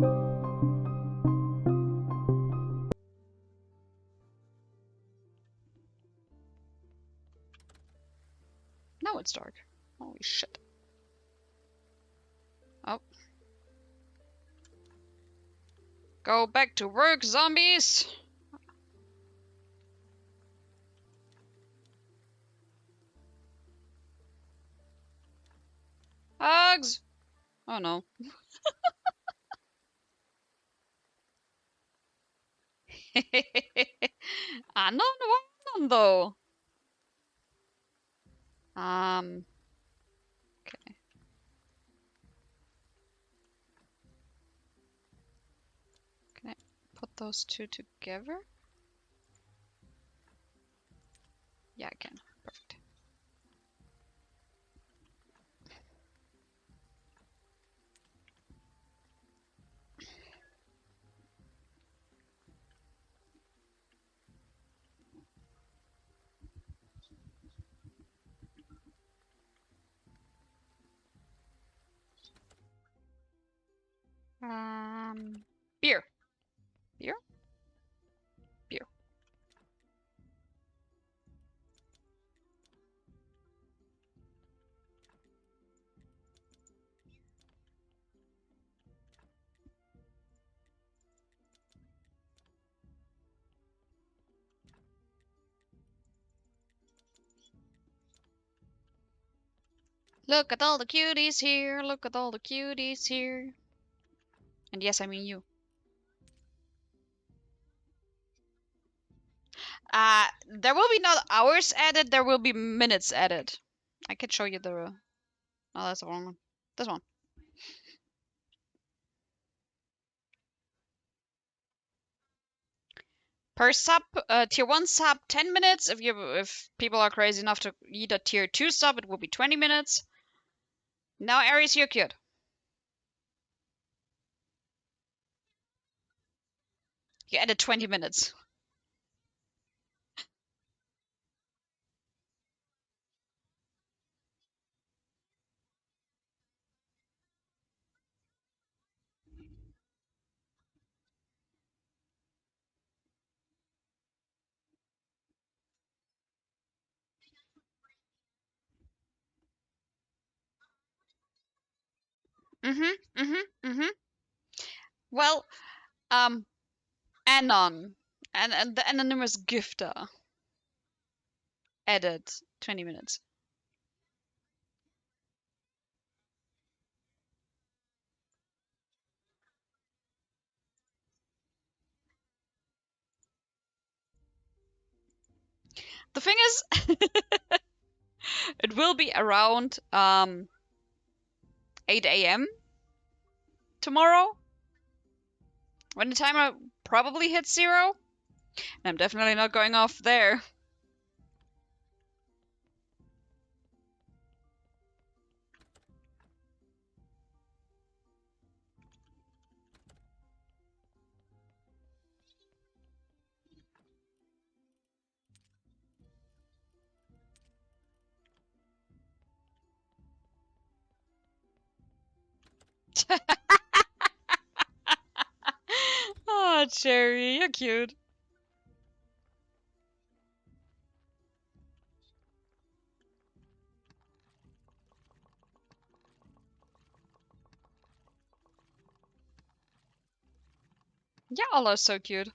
Now it's dark. Holy shit. Oh. Go back to work, zombies! Hugs! Oh no. Ah, no, no, though. Okay. Can I put those two together? Yeah, I can. Perfect. Beer. Beer? Beer. Look at all the cuties here. Look at all the cuties here. And yes, I mean you. There will be not hours added, there will be minutes added. I can show you the... Oh, that's the wrong one. This one. Per sub, tier 1 sub, 10 minutes. If people are crazy enough to eat a tier 2 sub, it will be 20 minutes. Now, Aries, you're cute. You added 20 minutes. Well, Anon and the anonymous gifter added 20 minutes. The thing is, it will be around 8 a.m. tomorrow when the timer probably hits 0. And I'm definitely not going off there. Oh, Cherry, you're cute. Yeah, Allah's so cute.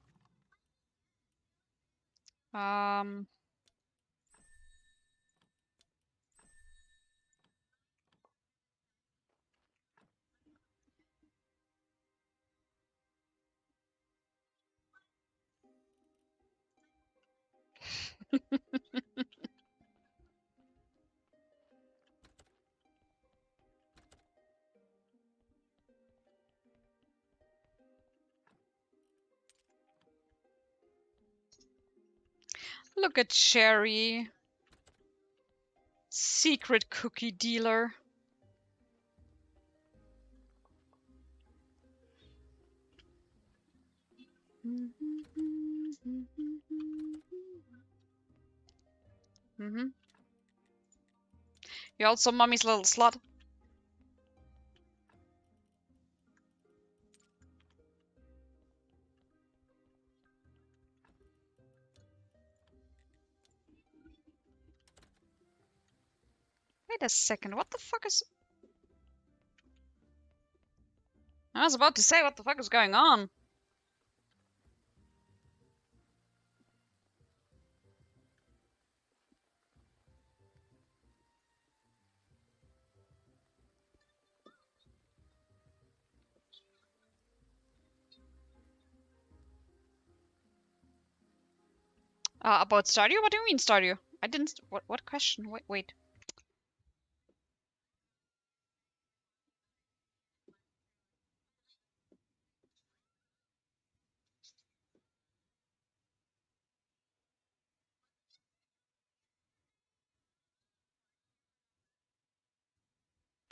Look at Cherry. Secret cookie dealer. You're also mommy's little slut. Wait a second, what the fuck is... I was about to say, what the fuck is going on? About Stardew? What do you mean Stardew? I didn't... What question? Wait.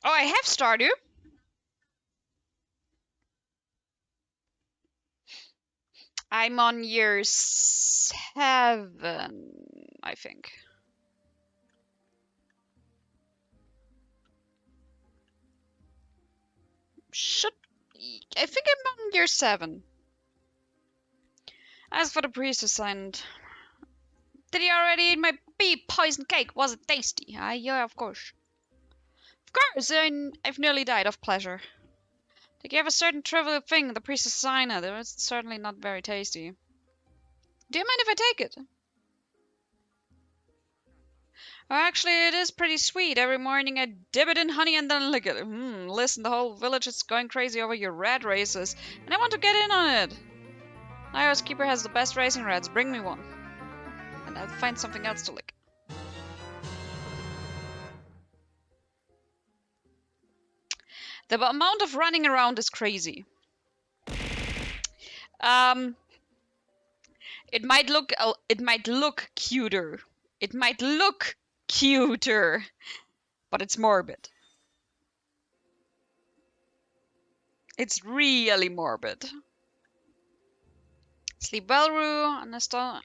Oh, I have Stardew. I'm on year 7, I think. I think I'm on year 7. As for the priest assigned, did he already eat my bee poison cake? Was it tasty? Yeah, of course. Of course, I've nearly died of pleasure. They gave a certain trivial thing, the priest assigned. It was certainly not very tasty. Do you mind if I take it? Well, actually, it is pretty sweet. Every morning I dip it in honey and then lick it. Listen, the whole village is going crazy over your rat races, and I want to get in on it. Lyra's keeper has the best racing rats. Bring me one. And I'll find something else to lick. The amount of running around is crazy. It might look cuter. It might look cuter, but it's morbid. It's really morbid. Sleep well, Rue. An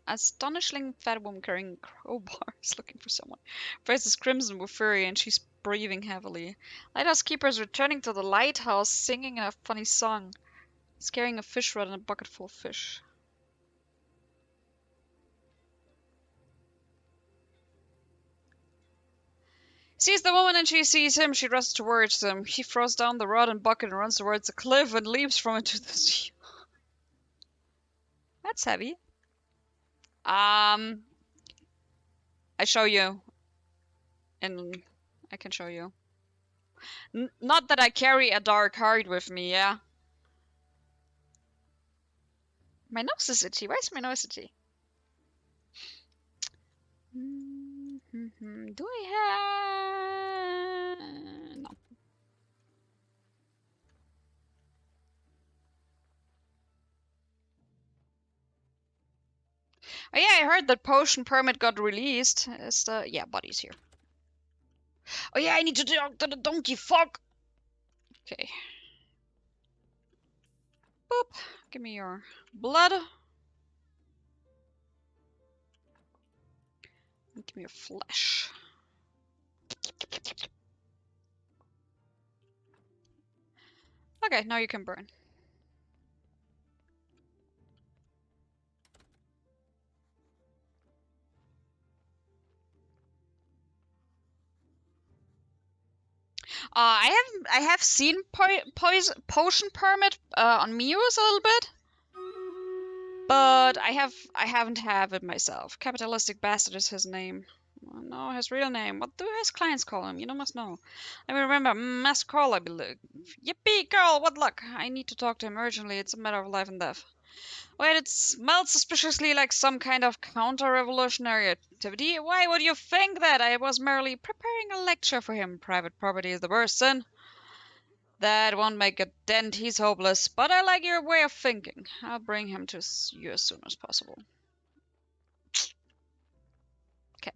astonishing fat woman carrying crowbars looking for someone. Face is crimson with fury and she's breathing heavily. Lighthouse keeper is returning to the lighthouse singing a funny song. He's carrying a fish rod and a bucket full of fish. Sees the woman and she sees him. She rushes towards him. He throws down the rod and bucket and runs towards the cliff and leaps from it to the sea. That's heavy. I show you. And I can show you. Not that I carry a dark heart with me, yeah? My nose is itchy. Why is my nose itchy? Do I have... No. Oh yeah, I heard that potion permit got released. Yeah, buddy's here. Oh yeah, I need to talk to the donkey. Fuck. Okay. Boop. Give me your blood. Give me your flesh. Okay, now you can burn. I have seen potion permit on Muse a little bit, but I haven't have it myself. Capitalistic bastard is his name. Oh, no, his real name. What do his clients call him? You must know. Let me remember. Master Carl, I believe. Yippee, Carl! What luck! I need to talk to him urgently. It's a matter of life and death. Wait, it smells suspiciously like some kind of counter-revolutionary activity. Why would you think that? I was merely preparing a lecture for him. Private property is the worst sin. That won't make a dent. He's hopeless. But I like your way of thinking. I'll bring him to you as soon as possible. Okay.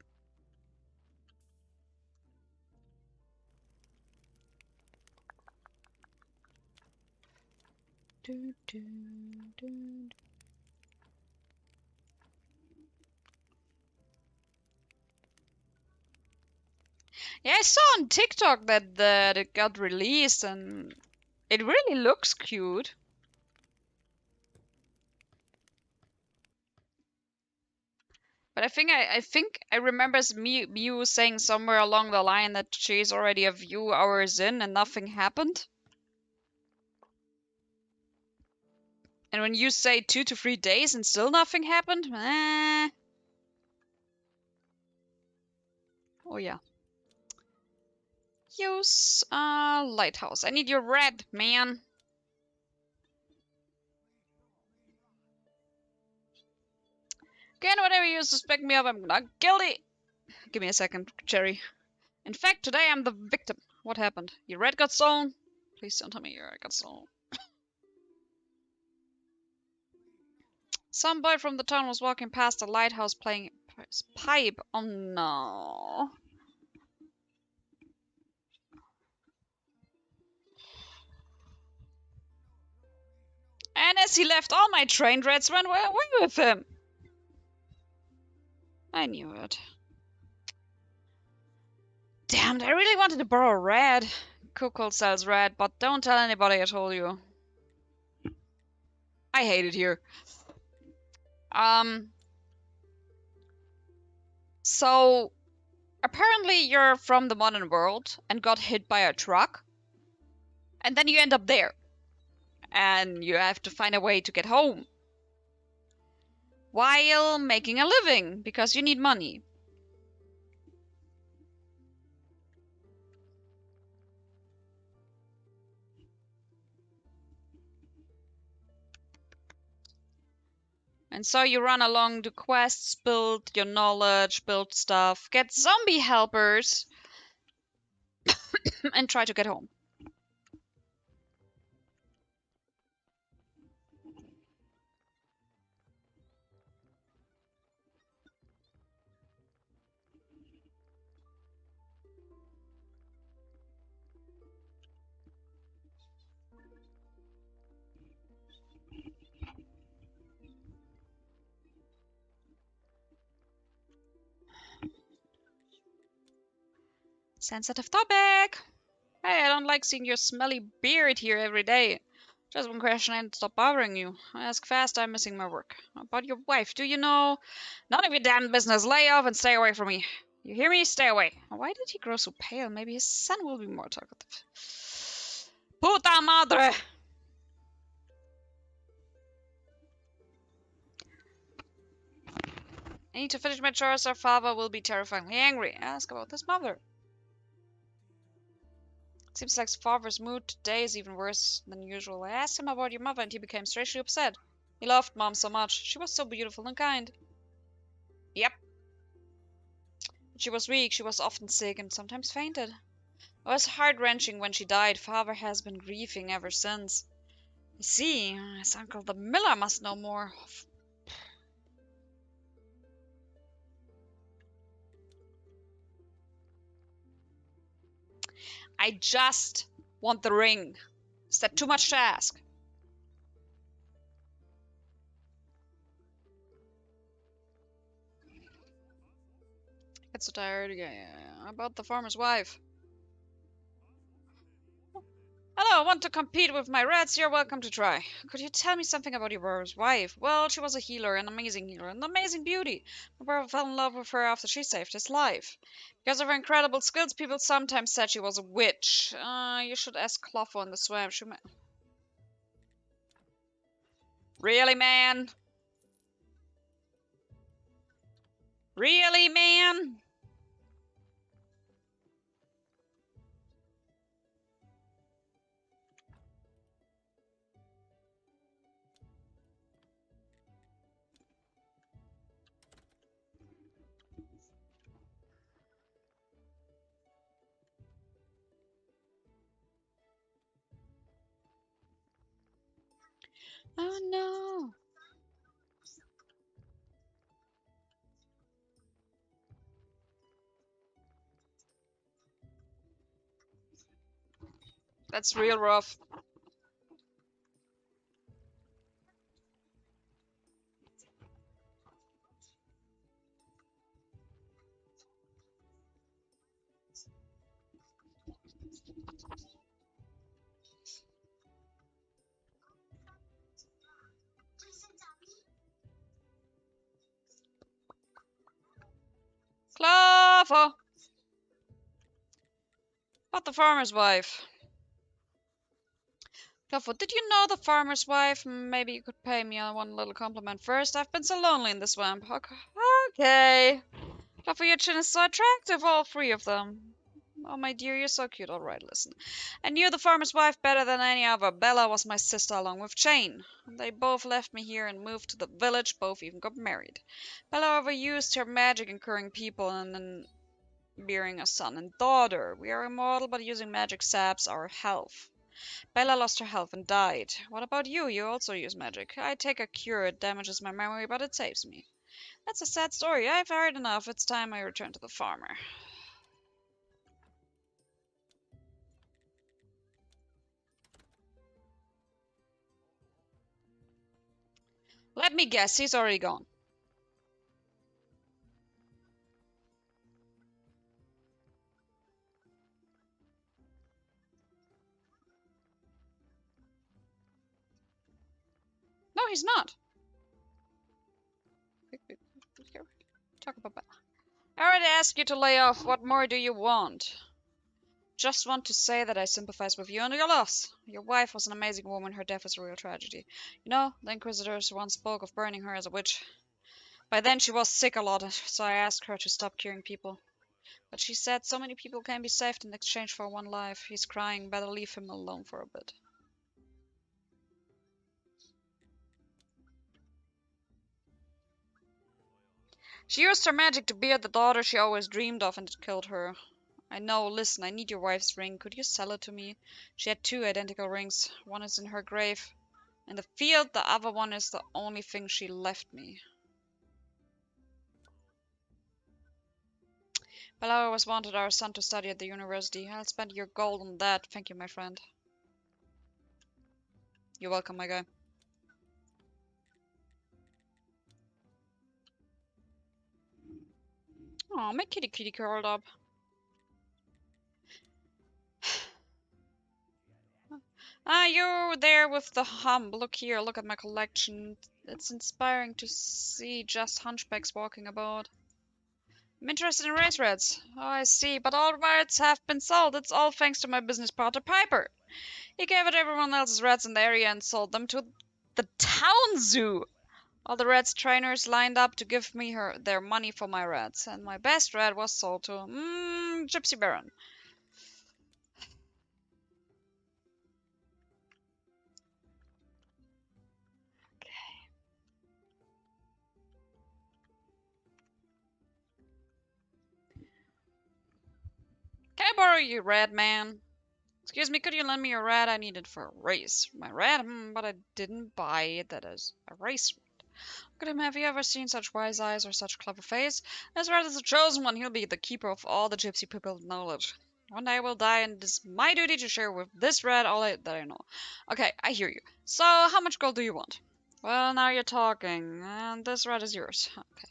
Yeah, I saw on TikTok that it got released and it really looks cute. But I think I remember Mew saying somewhere along the line that she's already a few hours in and nothing happened. And when you say 2 to 3 days and still nothing happened, oh yeah. Use lighthouse. I need your red, man. Again, whatever you suspect me of, I'm not guilty. Give me a second, Cherry. In fact, today I'm the victim. What happened? Your red got stolen? Please don't tell me your red got stolen. Some boy from the town was walking past the lighthouse playing his pipe. Oh no. And as he left, all my trained rats ran away with him. I knew it. Damn, I really wanted to borrow red. Kukul sells red, but don't tell anybody I told you. I hate it here. So apparently you're from the modern world and got hit by a truck, and then you end up there, and you have to find a way to get home while making a living because you need money. And so you run along the quests, build your knowledge, build stuff, get zombie helpers, and try to get home. Sensitive topic! Hey, I don't like seeing your smelly beard here every day. Just one question and stop bothering you. I ask fast, I'm missing my work. About your wife, do you know? None of your damn business. Lay off and stay away from me. You hear me? Stay away. Why did he grow so pale? Maybe his son will be more talkative. Puta madre! I need to finish my chores or father will be terrifyingly angry. Ask about his mother. Seems like father's mood today is even worse than usual. I asked him about your mother and he became strangely upset. He loved mom so much. She was so beautiful and kind. Yep. But she was weak, she was often sick and sometimes fainted. It was heart-wrenching when she died. Father has been grieving ever since. I see. His uncle the miller must know more. I just want the ring. Is that too much to ask? Get so tired. Yeah. About the farmer's wife. Hello, I want to compete with my rats. You're welcome to try. Could you tell me something about your brother's wife? Well, she was a healer, an amazing beauty. My brother fell in love with her after she saved his life. Because of her incredible skills, people sometimes said she was a witch. You should ask Clotho in the swamp. Really, man? Really, man? Oh no. That's real rough. Clotho! But the farmer's wife. Clotho, did you know the farmer's wife? Maybe you could pay me one little compliment first. I've been so lonely in the swamp. Okay. Clotho, your chin is so attractive, all three of them. Oh, my dear, you're so cute. All right, listen. I knew the farmer's wife better than any other. Bella was my sister along with Jane. They both left me here and moved to the village. Both even got married. Bella overused her magic in curing people and then bearing a son and daughter. We are immortal, but using magic saps our health. Bella lost her health and died. What about you? You also use magic. I take a cure. It damages my memory, but it saves me. That's a sad story. I've heard enough. It's time I return to the farmer. Let me guess. He's already gone. No, he's not. Talk about Bella. I already asked you to lay off. What more do you want? Just want to say that I sympathize with you and your loss. Your wife was an amazing woman. Her death is a real tragedy. You know, the Inquisitors once spoke of burning her as a witch. By then she was sick a lot, so I asked her to stop curing people. But she said so many people can be saved in exchange for one life. He's crying. Better leave him alone for a bit. She used her magic to bear the daughter she always dreamed of, and it killed her. I know. Listen, I need your wife's ring. Could you sell it to me? She had two identical rings. One is in her grave in the field. The other one is the only thing she left me. Bella always wanted our son to study at the university. I'll spend your gold on that. Thank you, my friend. You're welcome, my guy. Oh, my kitty curled up. Ah, you're there with the hump. Look here, look at my collection. It's inspiring to see just hunchbacks walking about. I'm interested in race rats. Oh, I see, but all rats have been sold. It's all thanks to my business partner, Piper. He gave it everyone else's rats in the area and sold them to the town zoo. All the rats trainers lined up to give me their money for my rats, and my best rat was sold to Gypsy Baron. Can I borrow your rat, man? Excuse me, could you lend me your rat? I need it for a race. My rat? But I didn't buy it. That is a race rat. Look at him. Have you ever seen such wise eyes or such clever face? This rat is the chosen one. He'll be the keeper of all the gypsy people's knowledge. One day I will die, and it is my duty to share with this rat all that I know. Okay, I hear you. So, how much gold do you want? Well, now you're talking. And this rat is yours. Okay.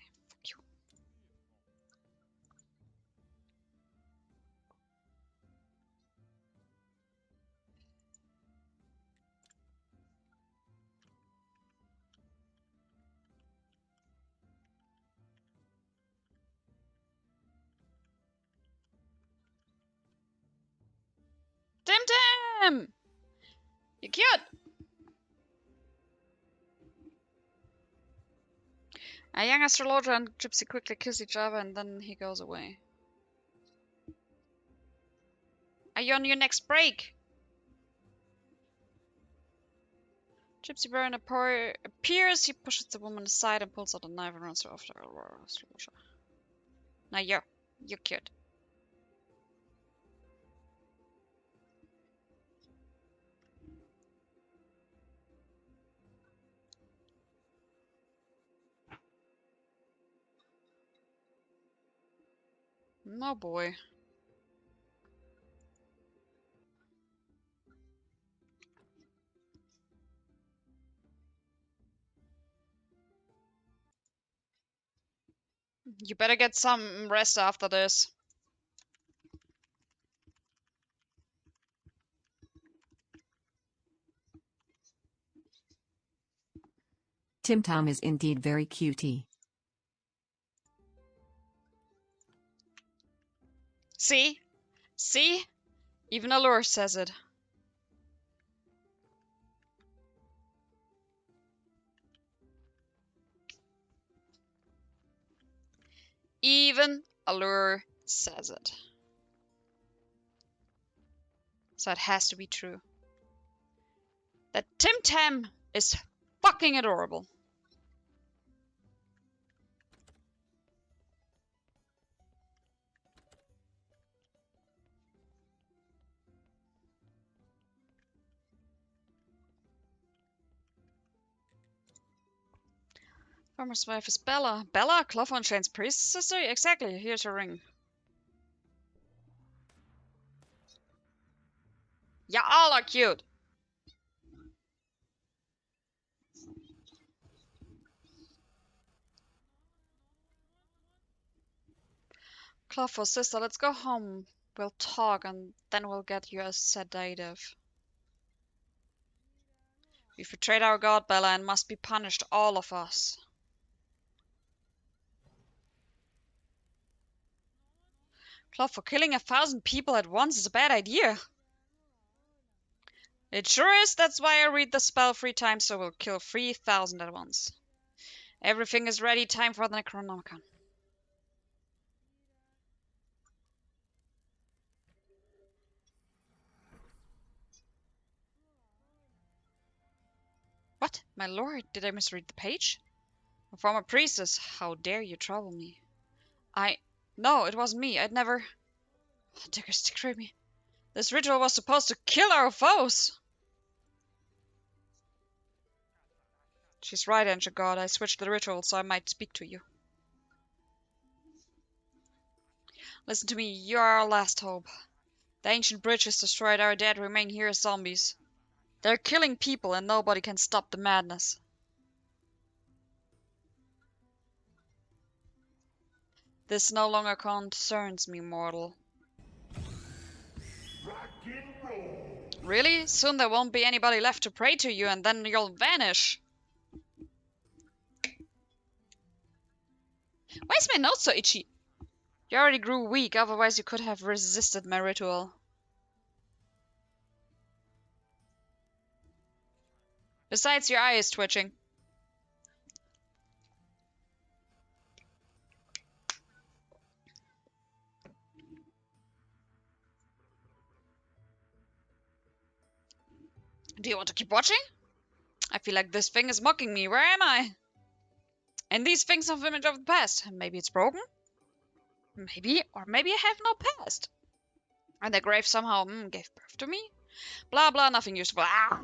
Tim Tim! You're cute! A young astrologer and Gypsy quickly kiss each other, and then he goes away. Are you on your next break? Gypsy Baron appears. He pushes the woman aside and pulls out a knife and runs her after Aurora astrologer. Now you're cute. Oh boy. You better get some rest after this. Tim Tam is indeed very cutie. See? See? Even Allure says it. Even Allure says it. So it has to be true. That Tim Tam is fucking adorable. Farmer's wife is Bella. Bella? Clotho and Shane's priest's sister? Exactly, here's her ring. Yeah, all are cute. Clotho, sister, let's go home. We'll talk and then we'll get you a sedative. We've betrayed our god, Bella, and must be punished, all of us. Clotho, killing 1,000 people at once is a bad idea. It sure is. That's why I read the spell 3 times, so we'll kill 3,000 at once. Everything is ready. Time for the Necronomicon. What? My lord, did I misread the page? A former priestess, how dare you trouble me? No, it wasn't me. I'd never... Oh, diggers, decree me. This ritual was supposed to kill our foes! She's right, ancient god. I switched the ritual so I might speak to you. Listen to me, you are our last hope. The ancient bridge is destroyed, our dead remain here as zombies. They're killing people and nobody can stop the madness. This no longer concerns me, mortal. Really? Soon there won't be anybody left to pray to you and then you'll vanish. Why is my nose so itchy? You already grew weak, otherwise you could have resisted my ritual. Besides, your eye is twitching. Do you want to keep watching? I feel like this thing is mocking me. Where am I? And these things have image of the past. Maybe it's broken? Maybe, or maybe I have no past. And the grave somehow gave birth to me? Blah blah, nothing useful. Ah!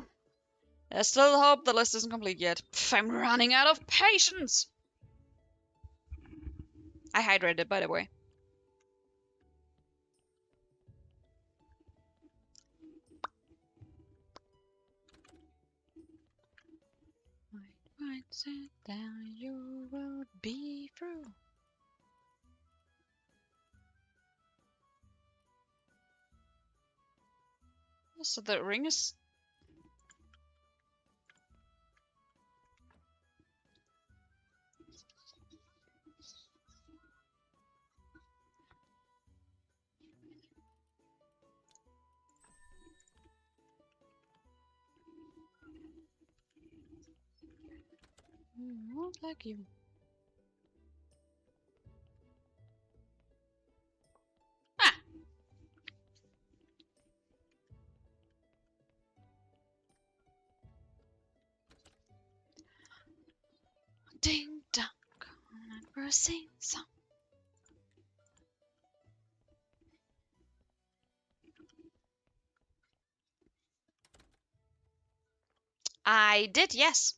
There's still hope, the list isn't complete yet. Pff, I'm running out of patience! I hydrated, by the way. Right, sit down, you will be through. So the ring is... Not like you. Ah! Ding dong, we're sing song. I did, yes.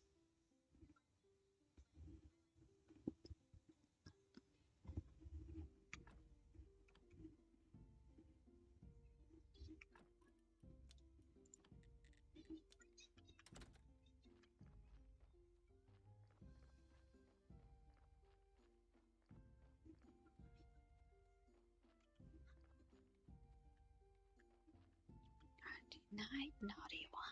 Night, naughty one.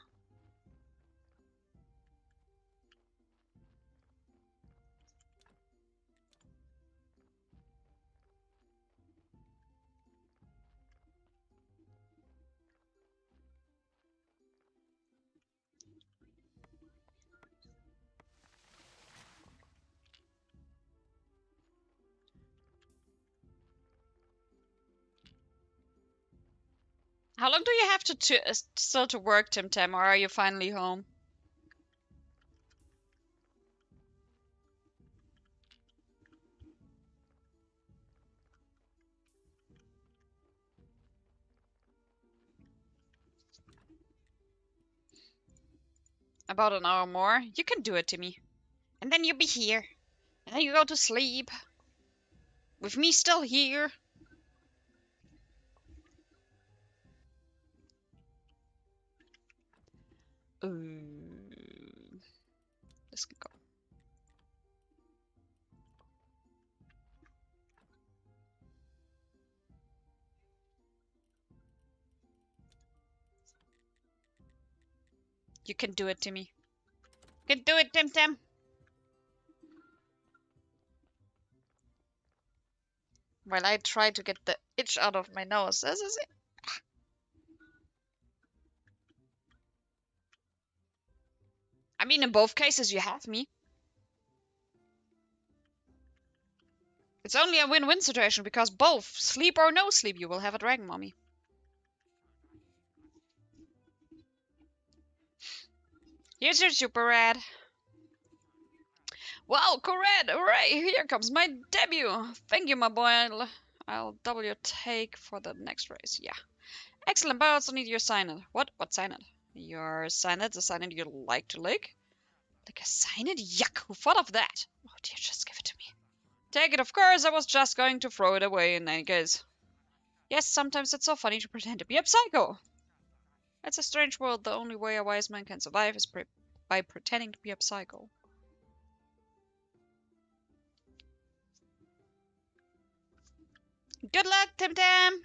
How long do you have to still to work, Tim Tam, or are you finally home? About an hour more. You can do it, Timmy. And then you'll be here. And then you go to sleep. With me still here. Ooh. This can go. You can do it, Timmy. You can do it, Tim Tam. While I try to get the itch out of my nose. This is it. I mean, in both cases, you have me. It's only a win-win situation because both, sleep or no sleep, you will have a dragon mommy. Here's your super rad. Wow, correct! Hooray! Here comes my debut! Thank you, my boy. I'll double your take for the next race. Yeah. Excellent, but I also need your sign it. What? What sign it? Your sign it? The sign it you like to lick? Like a sign it? Yuck! Who thought of that? Oh dear, just give it to me. Take it, of course. I was just going to throw it away in any case. Yes, sometimes it's so funny to pretend to be a psycho. It's a strange world. The only way a wise man can survive is by pretending to be a psycho. Good luck, Tim Tam!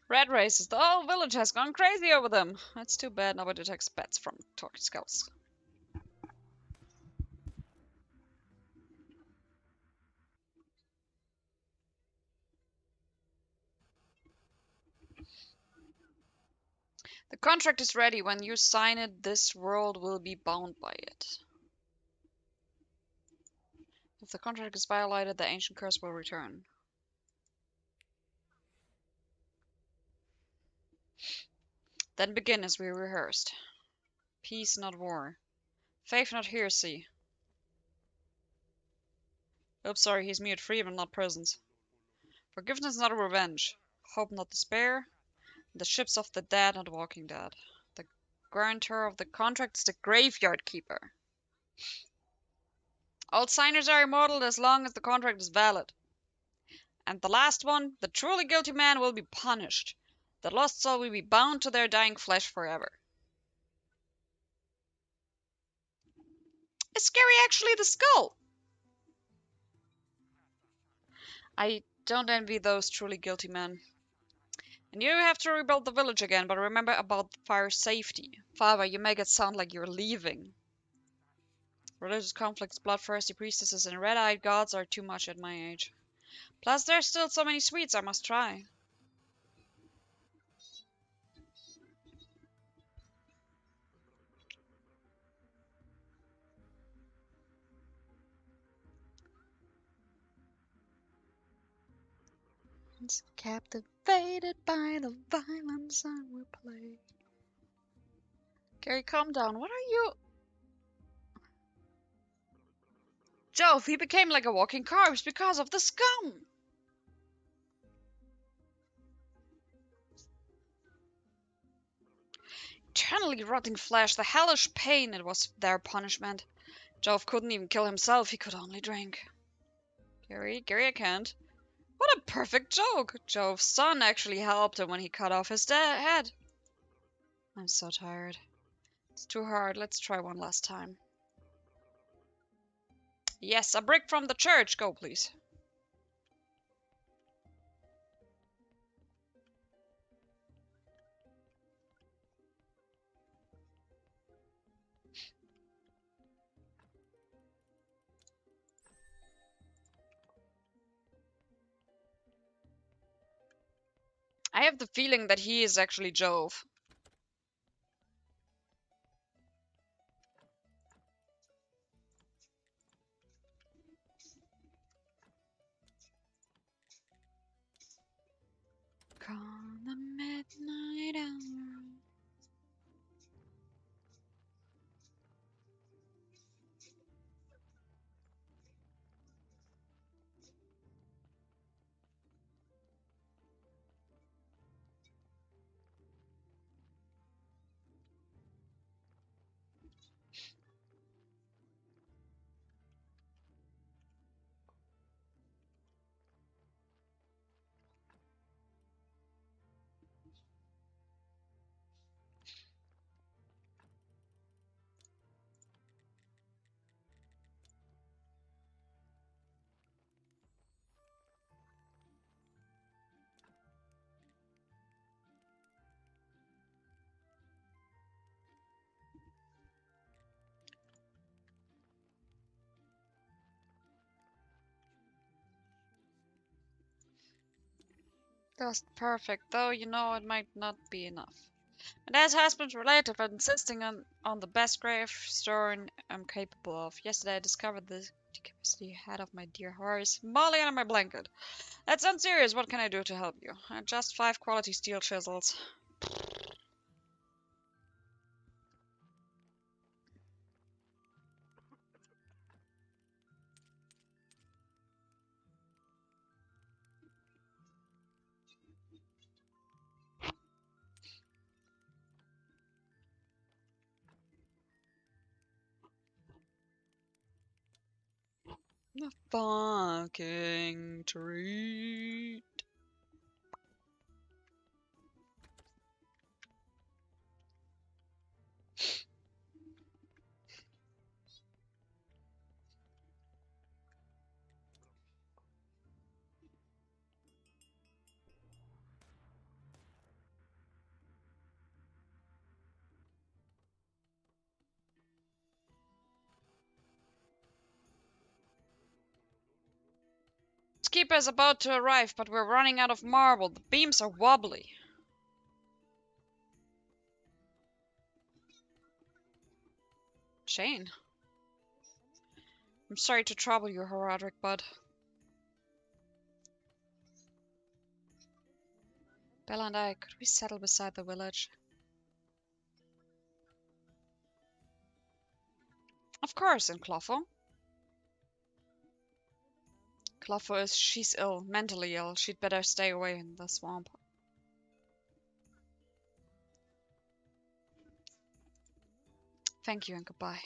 Red races. The whole village has gone crazy over them. It's too bad nobody detects bats from talking skulls. The contract is ready. When you sign it, this world will be bound by it. If the contract is violated, the ancient curse will return. Then begin as we rehearsed. Peace, not war. Faith, not heresy. Oops, sorry, he's mute. Freedom, not prisons. Forgiveness, not revenge. Hope, not despair. The ships of the dead, not walking dead. The guarantor of the contract is the graveyard keeper. All signers are immortal as long as the contract is valid. And the last one, the truly guilty man will be punished. The lost soul will be bound to their dying flesh forever. Is Scary actually the skull? I don't envy those truly guilty men. And you have to rebuild the village again, but remember about fire safety. Father, you make it sound like you're leaving. Religious conflicts, bloodthirsty priestesses, and red-eyed gods are too much at my age. Plus, there's still so many sweets I must try. Captivated by the violence I will play. Gary, calm down. What are you? Jove, he became like a walking corpse because of the scum. Eternally rotting flesh, the hellish pain, it was their punishment. Jove couldn't even kill himself, he could only drink. Gary, I can't. What a perfect joke! Jove's son actually helped him when he cut off his head. I'm so tired. It's too hard. Let's try one last time. Yes, a brick from the church. Go, please. I have the feeling that he is actually Jove. Call the midnight hour. That's perfect, though you know it might not be enough. And as husband's relative, I'm insisting on the best gravestone I'm capable of. Yesterday I discovered the decapitated head of my dear horse, Molly, under my blanket. That sounds serious. What can I do to help you? Just 5 quality steel chisels. A fucking treat. Skipper is about to arrive, but we're running out of marble. The beams are wobbly. Jane. I'm sorry to trouble you, Roderick, but... Bella and I, could we settle beside the village? Of course, in Clotho. Clotho she's ill, mentally ill. She'd better stay away in the swamp. Thank you and goodbye.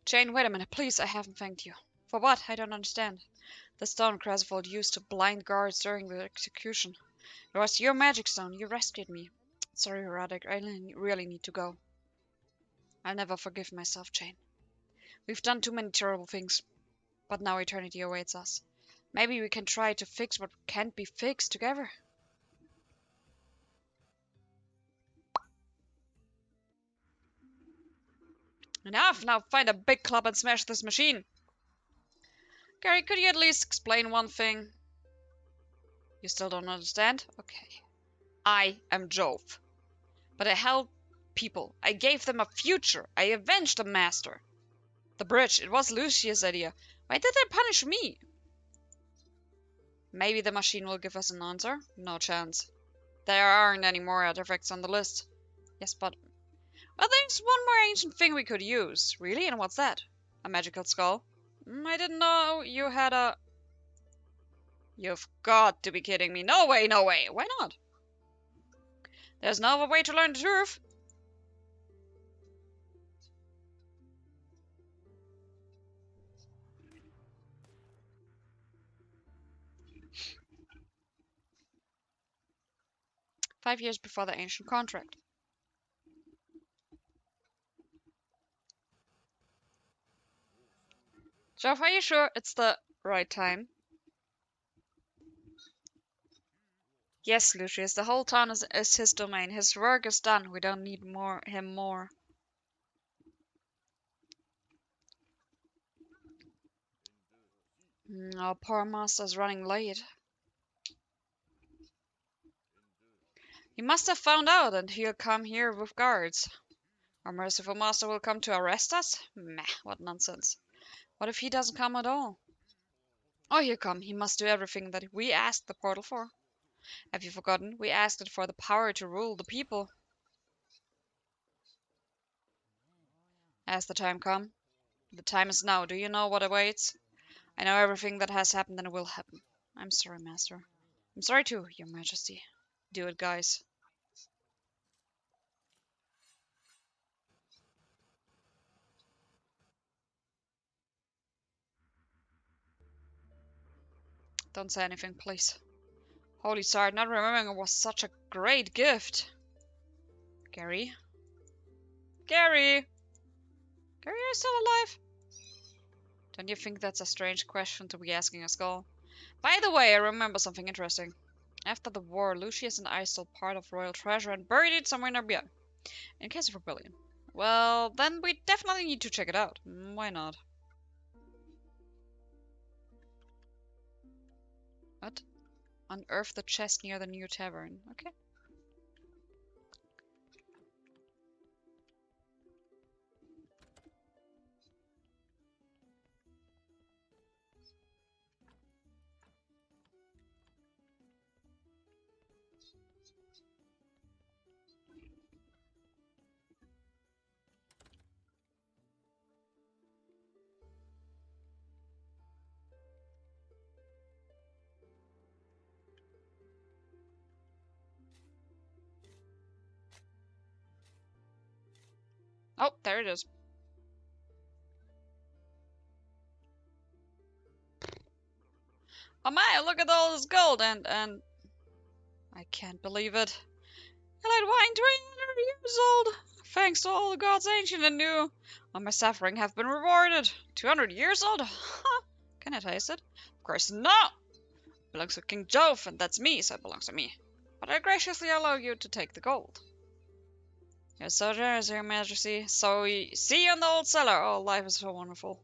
Jane, wait a minute, please, I haven't thanked you. For what? I don't understand. The stone Cresvold used to blind guards during the execution. It was your magic stone. You rescued me. Sorry, Roderick. I really need to go. I'll never forgive myself, Jane. We've done too many terrible things, but now eternity awaits us. Maybe we can try to fix what can't be fixed together. Enough! Now find a big club and smash this machine. Gary, could you at least explain one thing? You still don't understand? Okay. I am Jove. But I helped people. I gave them a future. I avenged the master. The bridge, it was Lucius' idea. Why did they punish me? Maybe the machine will give us an answer? No chance. There aren't any more artifacts on the list. Yes, but... Well, there's one more ancient thing we could use. Really? And what's that? A magical skull? I didn't know you had a... You've got to be kidding me. No way, no way. Why not? There's no other way to learn the truth. 5 years before the ancient contract. Jeff, are you sure it's the right time? Yes, Lucius, the whole town is his domain. His work is done. We don't need him more. Our poor master's running late. He must have found out and he'll come here with guards. Our merciful master will come to arrest us? Meh, what nonsense. What if he doesn't come at all? Oh, he'll come. He must do everything that we asked the portal for. Have you forgotten? We asked it for the power to rule the people. Has the time come? The time is now. Do you know what awaits? I know everything that has happened and will happen. I'm sorry, Master. I'm sorry too, Your Majesty. Do it, guys. Don't say anything, please. Holy Tsar, not remembering was such a great gift. Gary? Gary? Gary, are you still alive? Don't you think that's a strange question to be asking a skull? By the way, I remember something interesting. After the war, Lucius and I stole part of royal treasure and buried it somewhere nearby, in case of rebellion. Well, then we definitely need to check it out. Why not? What? Unearth the chest near the new tavern. Okay. Oh, there it is. Oh my, look at all this gold and... I can't believe it. Allied wine 200 years old! Thanks to all the gods ancient and new. All my suffering have been rewarded. 200 years old? Huh. Can I taste it? Of course not! It belongs to King Jove, and that's me, so it belongs to me. But I graciously allow you to take the gold. You're so generous, Your Majesty. So we see you in the old cellar. Oh, life is so wonderful.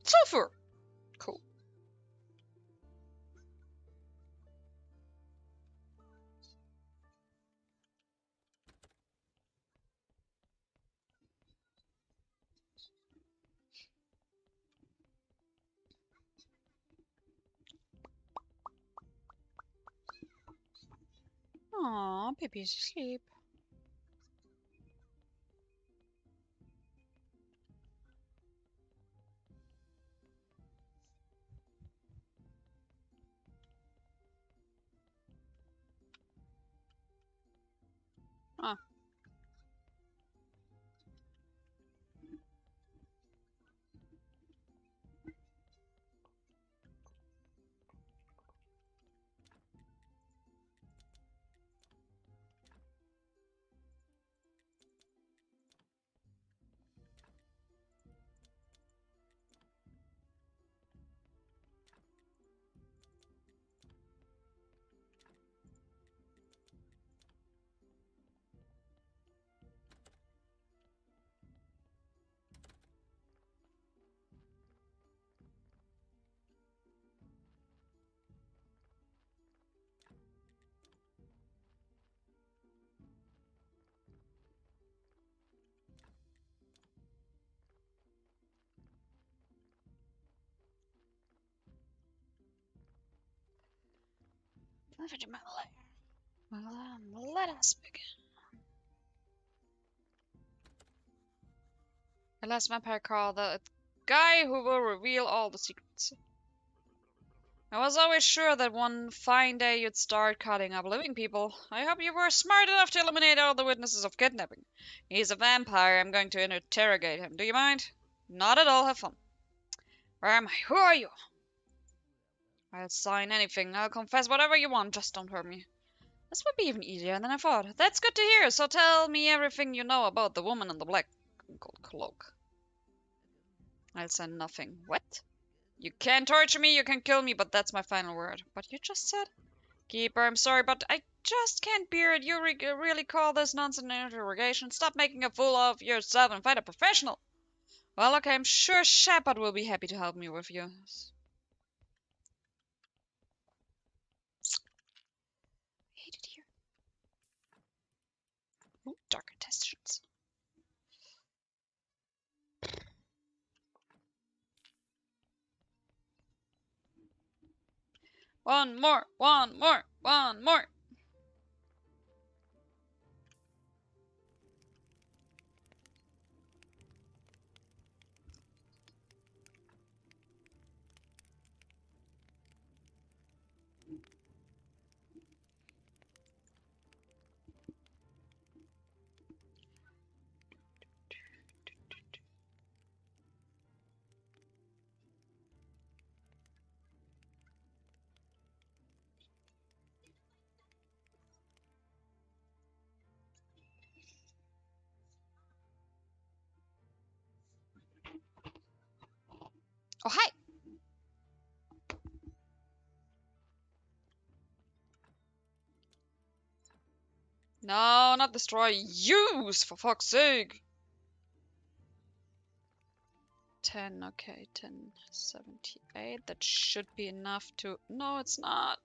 Sulfur! Cool. Aw, baby's asleep. Ah. Well, let us begin. The last vampire called the guy who will reveal all the secrets. I was always sure that one fine day you'd start cutting up living people. I hope you were smart enough to eliminate all the witnesses of kidnapping. He's a vampire. I'm going to interrogate him. Do you mind? Not at all. Have fun. Where am I? Who are you? I'll sign anything. I'll confess whatever you want. Just don't hurt me. This would be even easier than I thought. That's good to hear. So tell me everything you know about the woman in the black cloak. I'll say nothing. What? You can torture me, you can kill me, but that's my final word. But you just said... Keeper, I'm sorry, but I just can't bear it. You really call this nonsense an interrogation? Stop making a fool of yourself and find a professional. Well, okay, I'm sure Shepard will be happy to help me with you. I hate it here. Ooh, dark intestines. One more, one more, one more. Oh, hi. No, not destroy. Use, for fuck's sake. 10, okay, 1078. That should be enough to... No, it's not.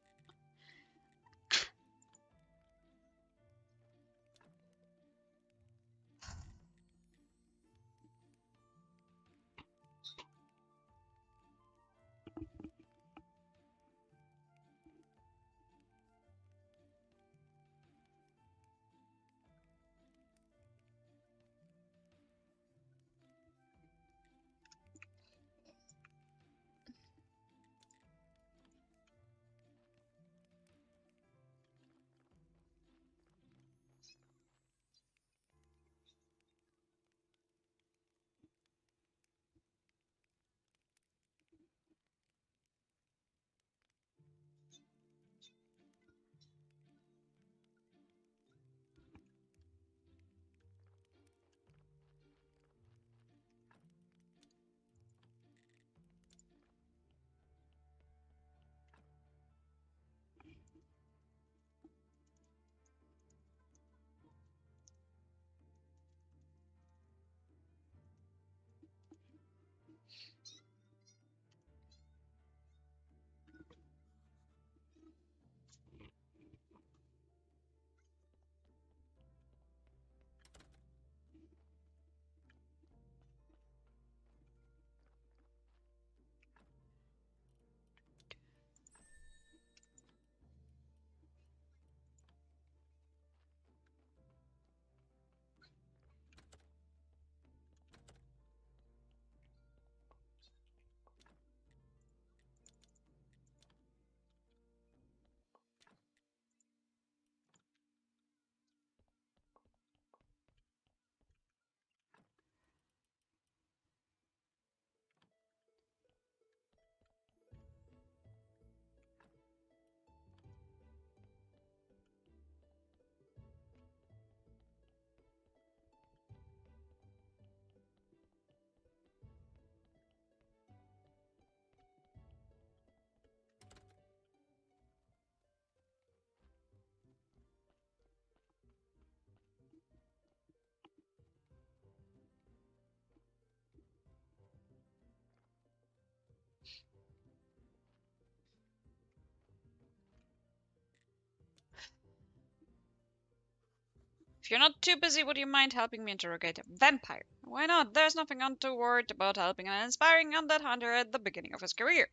If you're not too busy, would you mind helping me interrogate a vampire? Why not? There's nothing untoward about helping an inspiring undead hunter at the beginning of his career.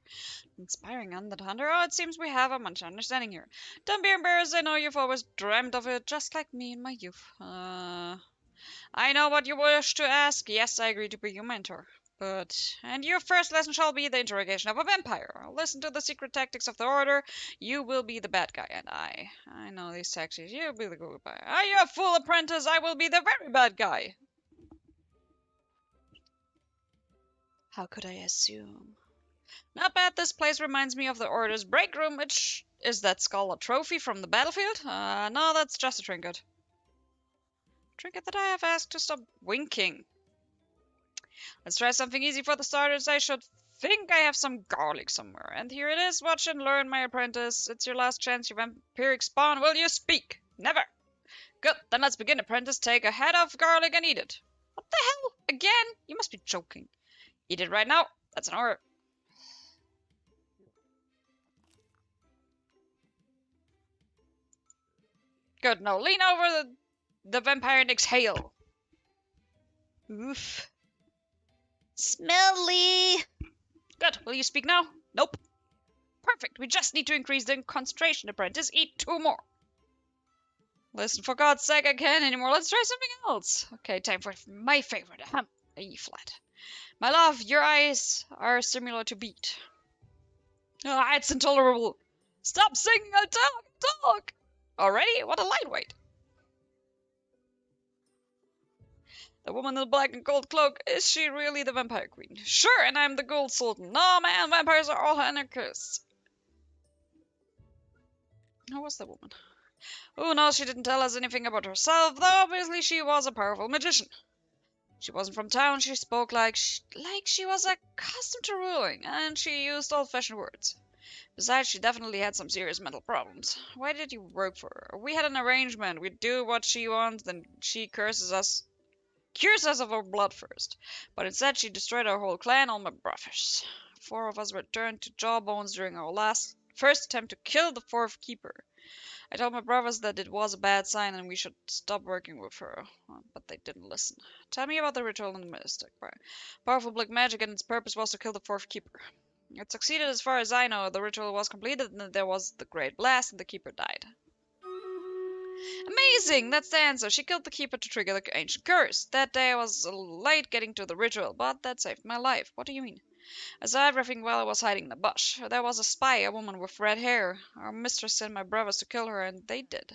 Inspiring undead hunter? Oh, it seems we have a much understanding here. Don't be embarrassed, I know you've always dreamt of it, just like me in my youth. I know what you wish to ask. Yes, I agree to be your mentor. And your first lesson shall be the interrogation of a vampire. Listen to the secret tactics of the order. You will be the bad guy, and I know these tactics. You'll be the good guy. Are you a fool, apprentice? I will be the very bad guy. How could I assume? Not bad. This place reminds me of the Order's break room. Which is that skull a trophy from the battlefield? No, that's just a trinket. Trinket that I have asked to stop winking. Let's try something easy for the starters. I should think I have some garlic somewhere. And here it is. Watch and learn, my apprentice. It's your last chance, your vampiric spawn. Will you speak? Never. Good. Then let's begin, apprentice. Take a head of garlic and eat it. What the hell? Again? You must be joking. Eat it right now. That's an order. Good. Now lean over the vampire and exhale. Oof. Smelly. Good. Will you speak now? Nope. Perfect. We just need to increase the concentration, apprentice. Eat 2 more. Listen, for God's sake, I can't anymore. Let's try something else. Okay, time for my favorite. A E flat. My love, your eyes are similar to beat. Ah, it's intolerable. Stop singing. I'll talk. Already? What a lightweight. The woman in the black and gold cloak, is she really the vampire queen? Sure, and I'm the gold sultan. No, man, vampires are all anarchists. Who was the woman? Oh, no, she didn't tell us anything about herself, though obviously she was a powerful magician. She wasn't from town, she spoke like she was accustomed to ruling, and she used old-fashioned words. Besides, she definitely had some serious mental problems. Why did you work for her? We had an arrangement. We do what she wants, then she cures us of our blood first. But instead, she destroyed our whole clan, all my brothers. 4 of us were turned to jawbones during our first attempt to kill the 4th keeper. I told my brothers that it was a bad sign and we should stop working with her, but they didn't listen. Tell me about the ritual in the mystic. Powerful black magic, and its purpose was to kill the 4th keeper. It succeeded as far as I know. The ritual was completed and there was the great blast and the keeper died. Amazing! That's the answer. She killed the keeper to trigger the ancient curse. That day I was late getting to the ritual, but that saved my life. What do you mean? I saw everything while I was hiding in the bush. There was a spy, a woman with red hair. Our mistress sent my brothers to kill her, and they did.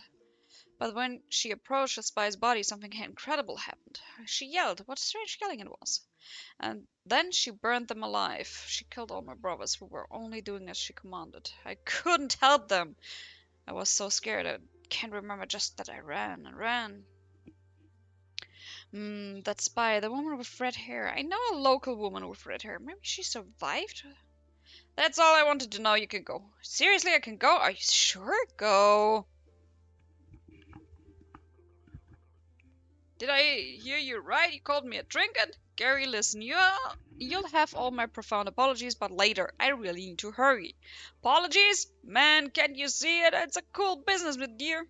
But when she approached the spy's body, something incredible happened. She yelled. What strange yelling it was. And then she burned them alive. She killed all my brothers, who were only doing as she commanded. I couldn't help them. I was so scared. I can't remember, just that I ran and ran. That spy, the woman with red hair. I know a local woman with red hair. Maybe she survived? That's all I wanted to know. You can go. Seriously, I can go? Are you sure? Go. Did I hear you right? You called me a trinket? Gary, listen, you'll have all my profound apologies, but later. I really need to hurry. Apologies? Man, can't you see it? It's a cool business, my dear.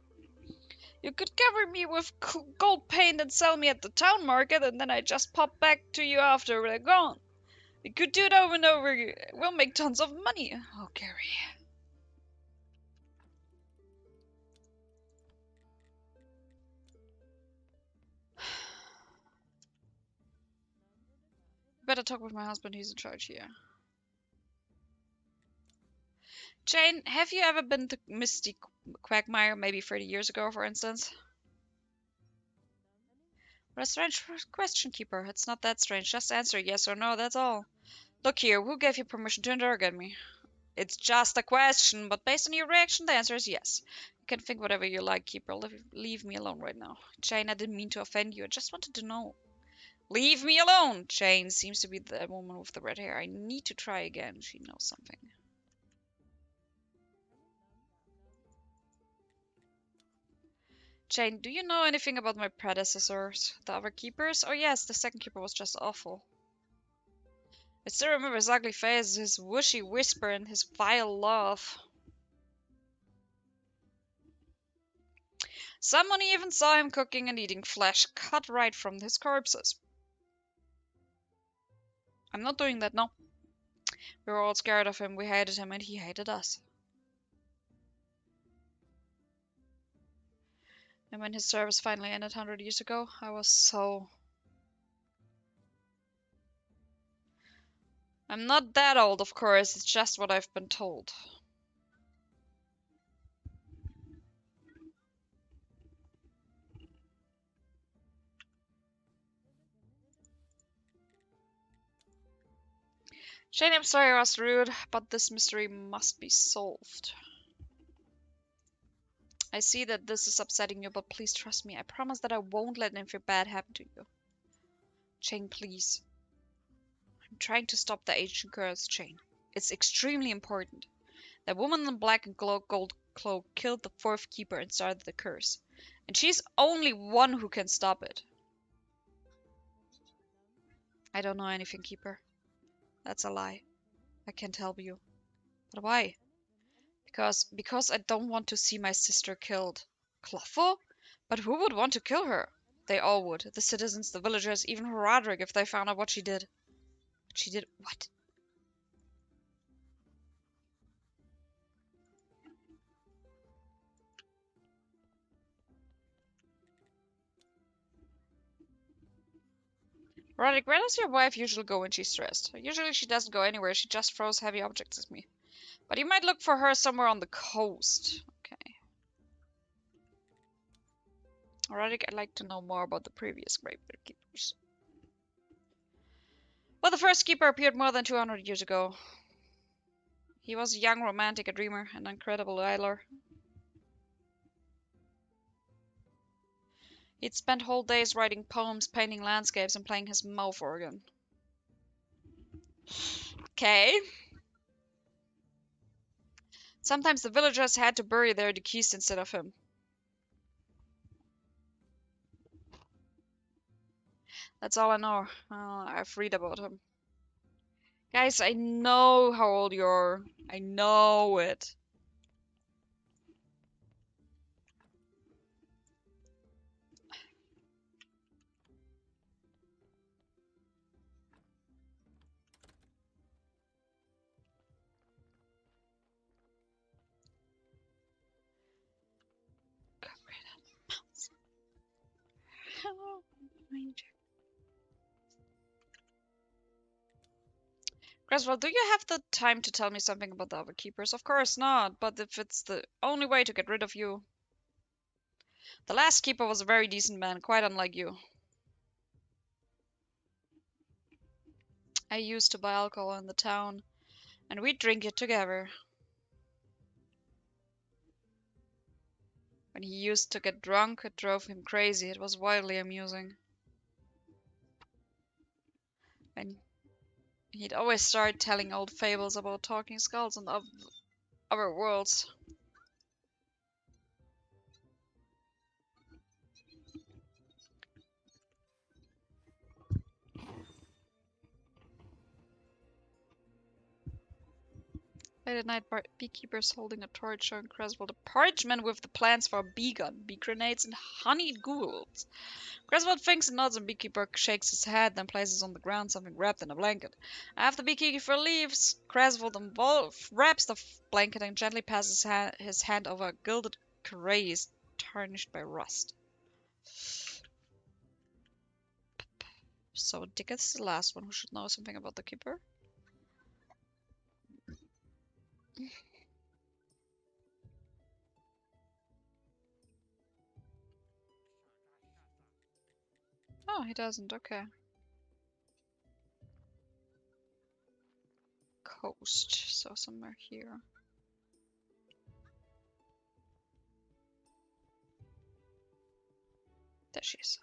You could cover me with gold paint and sell me at the town market, and then I just pop back to you after they're gone. We could do it over and over. We'll make tons of money. Oh, Gary. Better talk with my husband. He's in charge here. Jane, have you ever been to Misty Quagmire, maybe 30 years ago, for instance? What a strange question, Keeper. It's not that strange. Just answer yes or no, that's all. Look here, who gave you permission to interrogate me? It's just a question, but based on your reaction, the answer is yes. You can think whatever you like, Keeper. Leave me alone right now. Jane, I didn't mean to offend you. I just wanted to know. Leave me alone! Jane seems to be the woman with the red hair. I need to try again. She knows something. Jane, do you know anything about my predecessors, the other keepers? Oh yes, the 2nd keeper was just awful. I still remember his ugly face, his whooshy whisper, and his vile laugh. Someone even saw him cooking and eating flesh cut right from his corpses. I'm not doing that, no. We were all scared of him, we hated him, and he hated us. And when his service finally ended 100 years ago, I was so... I'm not that old, of course. It's just what I've been told. Shane, I'm sorry I was rude, but this mystery must be solved. I see that this is upsetting you, but please trust me. I promise that I won't let anything bad happen to you. Jane, please. I'm trying to stop the ancient curse, Jane. It's extremely important. That woman in the black and gold cloak killed the fourth keeper and started the curse. And she's only one who can stop it. I don't know anything, Keeper. That's a lie. I can't help you. But why? Because I don't want to see my sister killed. Clotho? But who would want to kill her? They all would. The citizens, the villagers, even Roderick if they found out what she did. But she did what? Roderick, where does your wife usually go when she's stressed? Usually she doesn't go anywhere, she just throws heavy objects at me. But you might look for her somewhere on the coast. Okay. Roderick, I'd like to know more about the previous Graveyard Keepers. Well, the first keeper appeared more than 200 years ago. He was a young romantic, a dreamer, an incredible idler. He'd spent whole days writing poems, painting landscapes, and playing his mouth organ. Okay. Sometimes the villagers had to bury their deceased instead of him. That's all I know. I've read about him. Guys, I know how old you are. I know it. Greswell, do you have the time to tell me something about the other keepers? Of course not, but if it's the only way to get rid of you. The last keeper was a very decent man, quite unlike you. I used to buy alcohol in the town, and we'd drink it together. When he used to get drunk, it drove him crazy. It was wildly amusing. And he'd always start telling old fables about talking skulls and other worlds. Late at night, beekeepers holding a torch showing Creswell the parchment with the plans for a bee gun, bee grenades, and honeyed ghouls. Creswell thinks and nods, and Beekeeper shakes his head, then places on the ground something wrapped in a blanket. After Beekeeper leaves, Creswell wraps the blanket and gently passes his hand over a gilded craze tarnished by rust. So Dick is the last one who should know something about the keeper. Oh, he doesn't. Okay. Coast. So somewhere here. There she is.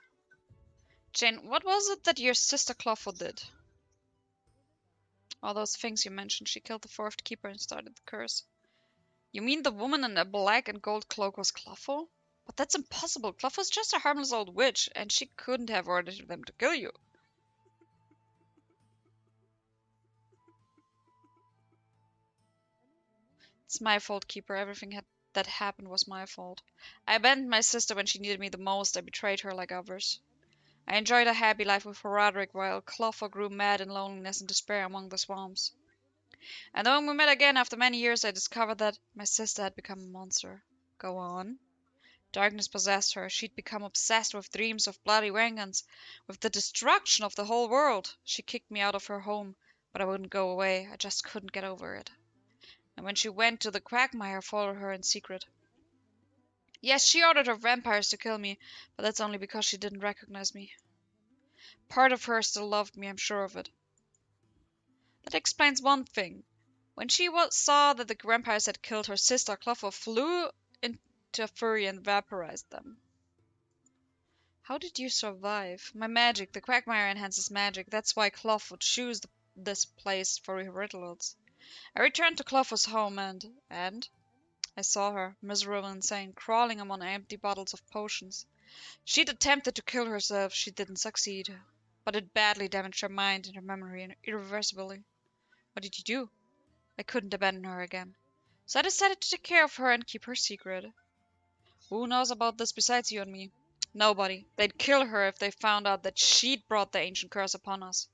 Jane, what was it that your sister Clotho did? All those things you mentioned. She killed the fourth keeper and started the curse. You mean the woman in a black and gold cloak was Clotho? But that's impossible. Clotho's just a harmless old witch, and she couldn't have ordered them to kill you. It's my fault, Keeper. Everything that happened was my fault. I abandoned my sister when she needed me the most. I betrayed her like others. I enjoyed a happy life with Roderick while Clotho grew mad in loneliness and despair among the swamps. And when we met again after many years, I discovered that my sister had become a monster. Go on. Darkness possessed her. She'd become obsessed with dreams of bloody vengeance, with the destruction of the whole world. She kicked me out of her home, But I wouldn't go away. I just couldn't get over it. And when she went to the quagmire, I followed her in secret. Yes, she ordered her vampires to kill me, but that's only because she didn't recognize me. Part of her still loved me, I'm sure of it. That explains one thing. When she saw that the vampires had killed her sister, Clotho flew into a fury and vaporized them. How did you survive? My magic. The quagmire enhances magic. That's why Clotho would choose this place for her rituals. I returned to Clotho's home and I saw her, miserable and insane, crawling among empty bottles of potions. She'd attempted to kill herself. She didn't succeed, but it badly damaged her mind and her memory irreversibly. What did you do? I couldn't abandon her again. So I decided to take care of her and keep her secret. Who knows about this besides you and me? Nobody. They'd kill her if they found out that she'd brought the ancient curse upon us.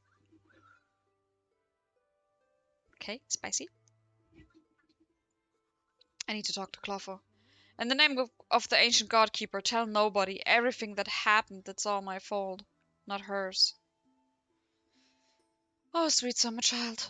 Okay, spicy. I need to talk to Clotho. In the name of the ancient godkeeper, tell nobody. Everything that happened, it's all my fault, not hers. Oh, sweet summer child.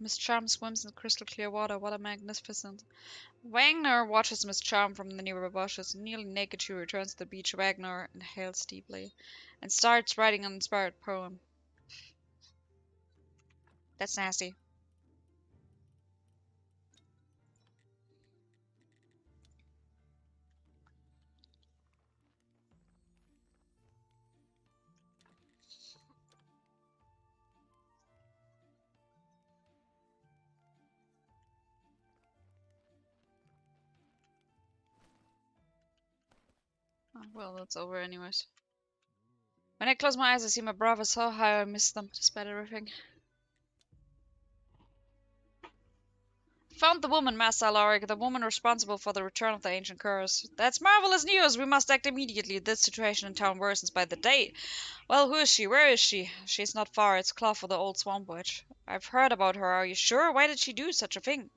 Miss Charm swims in crystal clear water. What a magnificent. Wagner watches Miss Charm from the nearby bushes. Nearly naked, she returns to the beach. Wagner inhales deeply and starts writing an inspired poem. That's nasty. Oh, well, that's over anyways. When I close my eyes, I see my brothers. So how I miss them, despite everything. Found the woman, Master Alaric, the woman responsible for the return of the ancient curse. That's marvelous news! We must act immediately. This situation in town worsens by the day. Well, who is she? Where is she? She's not far. It's Clotho, the old swamp witch. I've heard about her. Are you sure? Why did she do such a thing?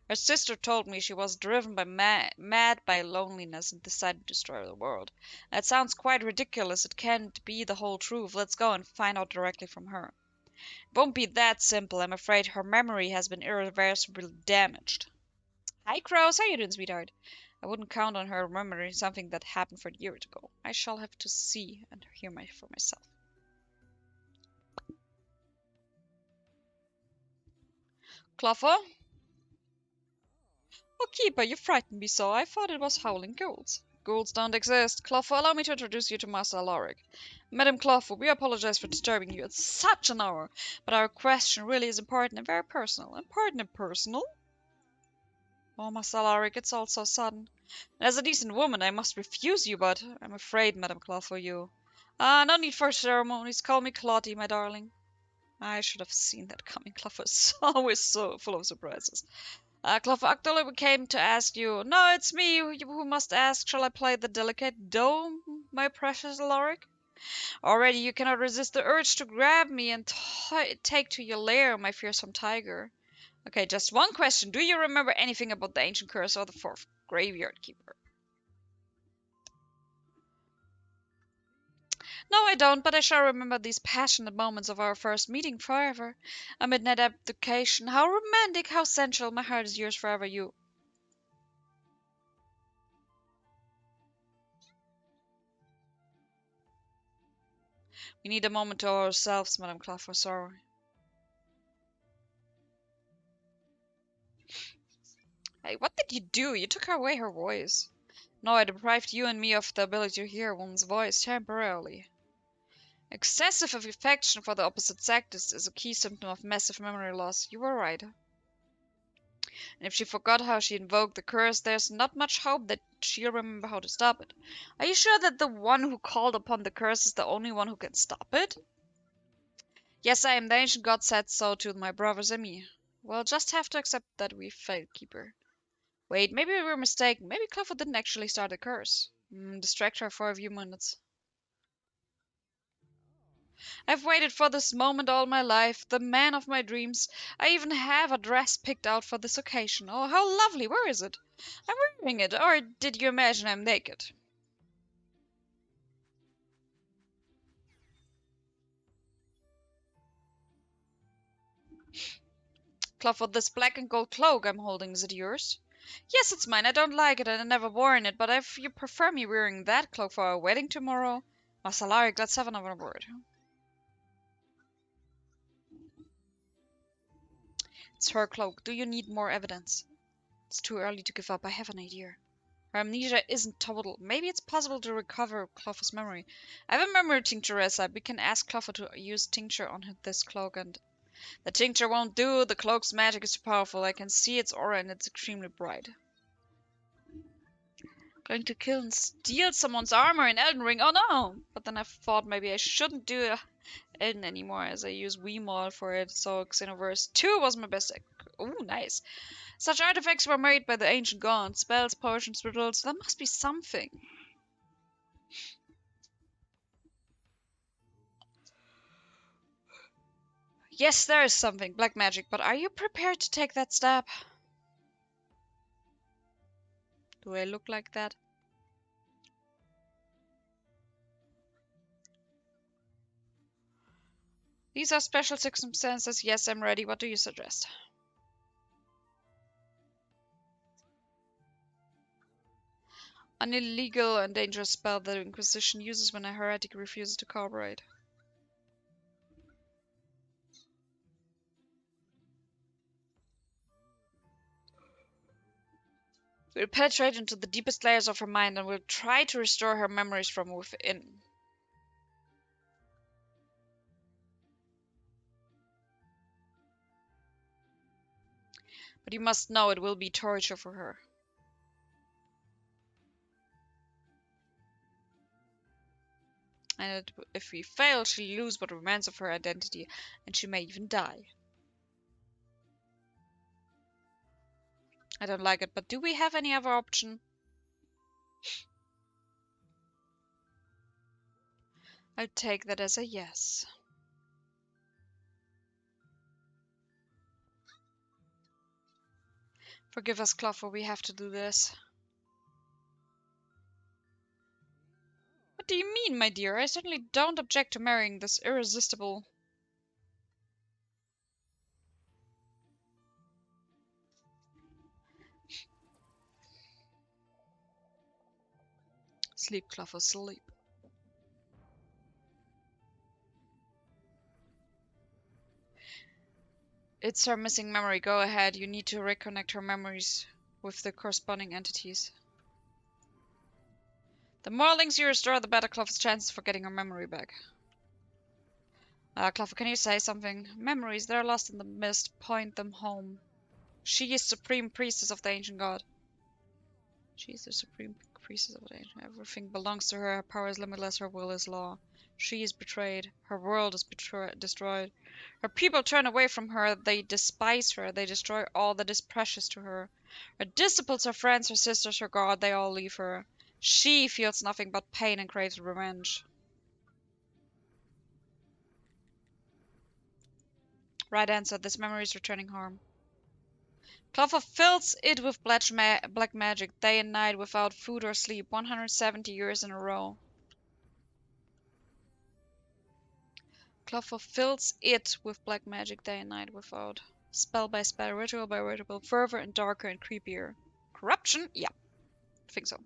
Her sister told me she was driven by mad by loneliness and decided to destroy the world. That sounds quite ridiculous. It can't be the whole truth. Let's go and find out directly from her. Won't be that simple. I'm afraid her memory has been irreversibly damaged. Hi, Crows. How you doing, sweetheart? I wouldn't count on her remembering something that happened 40 years ago. I shall have to see and hear for myself. Clotho? Oh, Keeper, you frightened me so. I thought it was howling ghouls. Ghouls don't exist. Clotho, allow me to introduce you to Master Alaric. Madam Clotho, we apologize for disturbing you at such an hour, but our question really is important and very personal. Important and personal? Oh, Master Alaric, it's all so sudden. As a decent woman, I must refuse you, but I'm afraid, Madam Clotho, you... no need for ceremonies. Call me Clotty, my darling. I should have seen that coming. Clotho is always so full of surprises. Clotho, actually, we came to ask you... No, it's me who must ask. Shall I play the delicate dome, my precious Alaric? Already you cannot resist the urge to grab me and take to your lair, my fearsome tiger. Okay, just one question. Do you remember anything about the ancient curse or the fourth graveyard keeper? No, I don't, but I shall remember these passionate moments of our first meeting forever. A midnight abdication. How romantic, how sensual. My heart is yours forever, you. We need a moment to ourselves, Madame Clotho. Sorry. Hey, what did you do? You took away her voice. No, I deprived you and me of the ability to hear a woman's voice temporarily. Excessive affection for the opposite sex is a key symptom of massive memory loss. You were right. And if she forgot how she invoked the curse, there's not much hope that she'll remember how to stop it. Are you sure that the one who called upon the curse is the only one who can stop it? Yes, I am. The ancient god said so to my brothers and me. We'll just have to accept that we failed, Keeper. Wait, maybe we were mistaken. Maybe Clotho didn't actually start the curse. Distract her for a few minutes. I've waited for this moment all my life, the man of my dreams. I even have a dress picked out for this occasion. Oh, how lovely! Where is it? I'm wearing it, or did you imagine I'm naked? Clotho, this black and gold cloak I'm holding, is it yours? Yes, it's mine. I don't like it and I've never worn it, but if you prefer me wearing that cloak for our wedding tomorrow, Masalaric, let's have another word. It's her cloak. Do you need more evidence? It's too early to give up. I have an idea. Her amnesia isn't total. Maybe it's possible to recover Clotho's memory. I have a memory tincture recipe. We can ask Clotho to use tincture on this cloak, and the tincture won't do. The cloak's magic is too powerful. I can see its aura and it's extremely bright. Going to kill and steal someone's armor in Elden Ring. Oh no! But then I thought maybe I shouldn't do Elden anymore as I use Weemod for it. So Xenoverse 2 was my best. Ooh, nice. Such artifacts were made by the ancient gods. Spells, potions, riddles. There must be something. Yes, there is something. Black magic. But are you prepared to take that step? Do I look like that? These are special circumstances. Yes, I'm ready. What do you suggest? An illegal and dangerous spell the Inquisition uses when a heretic refuses to cooperate. We'll penetrate into the deepest layers of her mind and we'll try to restore her memories from within. But you must know it will be torture for her. And if we fail, she'll lose what remains of her identity, and she may even die. I don't like it, but do we have any other option? I'll take that as a yes. Forgive us, Clotho, we have to do this. What do you mean, my dear? I certainly don't object to marrying this irresistible... Sleep, Clotho, sleep. It's her missing memory. Go ahead. You need to reconnect her memories with the corresponding entities. The more links you restore, the better Clotho's chances for getting her memory back. Clotho, can you say something? Memories, they're lost in the mist. Point them home. She is supreme priestess of the ancient god. She is the supreme priestess of the ancient. Everything belongs to her. Her power is limitless. Her will is law. She is betrayed. Her world is destroyed. Her people turn away from her. They despise her. They destroy all that is precious to her. Her disciples, her friends, her sisters, her god, they all leave her. She feels nothing but pain and craves revenge. Right answer. This memory is returning harm. Clotho fills it with black magic, day and night, without food or sleep, 170 years in a row. Clotho fills it with black magic, day and night, without spell by spell, ritual by ritual, further and darker and creepier. Corruption? Yeah, I think so.